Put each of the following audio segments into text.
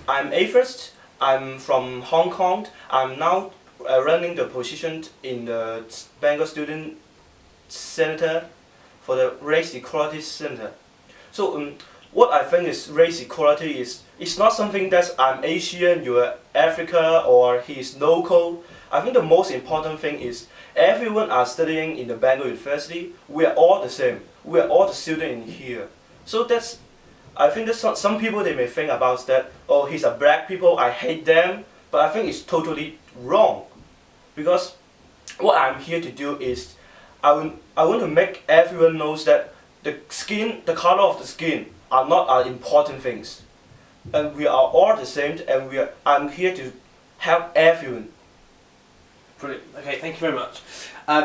I'm Athos. I'm from Hong Kong. I'm now running the position in the Bangor Student Center for the Race Equality Center. So what I think is race equality is it's not something that I'm Asian, you're Africa, or he's local. I think the most important thing is everyone are studying in the Bangor University. We are all the same. We are all the students in here. So that's I think that some people they may think about that, oh, he's a black people, I hate them, but I think it's totally wrong. Because what I'm here to do is I want to make everyone knows that the color of the skin are not important things. And we are all the same, and I'm here to help everyone. Brilliant. Okay, thank you very much.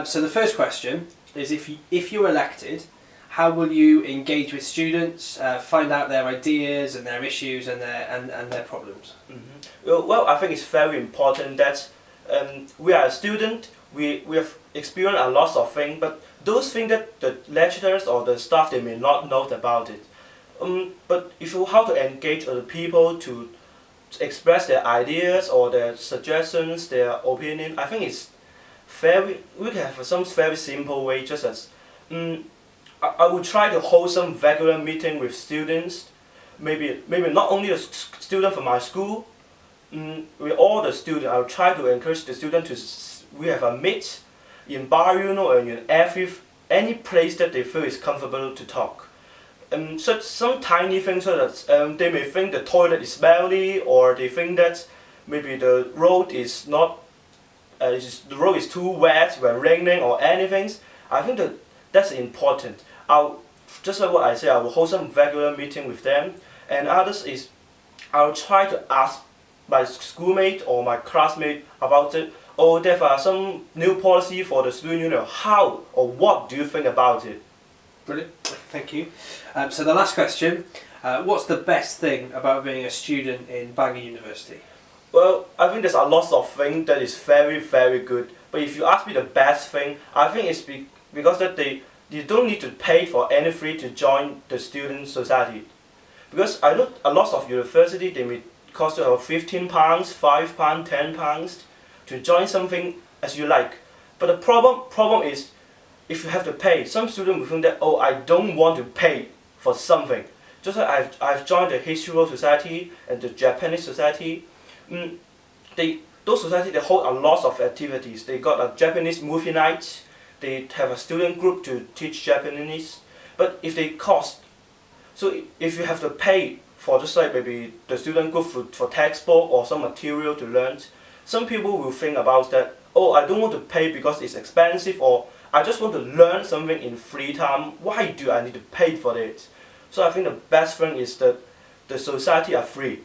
So the first question is, if you're elected, how will you engage with students, find out their ideas and their issues and their problems? Mm-hmm. Well, I think it's very important that we are a student. We have experienced a lot of things, but those things that the lecturers or the staff they may not know about it. But if you how to engage other people to express their ideas or their suggestions, their opinion, I think it's we can have some very simple way, just as I would try to hold some regular meeting with students, maybe not only a student from my school, with all the students. I will try to encourage the student we have a meet in bar, or in any place that they feel is comfortable to talk. Such some tiny things so that they may think the toilet is smelly, or they think that maybe the road is not, the road is too wet when raining or anything. I think that's important. Just like what I say, I will hold some regular meeting with them, and others is I'll try to ask my schoolmate or my classmate about it. Oh, there are some new policy for the student union. How or what do you think about it? Brilliant, thank you. So the last question, what's the best thing about being a student in Bangor University? Well, I think there's a lot of things that is very, very good. But if you ask me the best thing, I think it's because that you don't need to pay for any fee to join the student society. Because I know a lot of university, they may cost you £15, £5, £10 to join something as you like. But the problem is, if you have to pay, some students will think that, oh, I don't want to pay for something. Just like I've joined the History Society and the Japanese Society. Those societies they hold a lot of activities. They got a Japanese movie night. They have a student group to teach Japanese. But if they cost, so if you have to pay for just like maybe the student group for textbook or some material to learn, some people will think about that, oh, I don't want to pay because it's expensive, or I just want to learn something in free time. Why do I need to pay for it? So I think the best thing is that the society are free.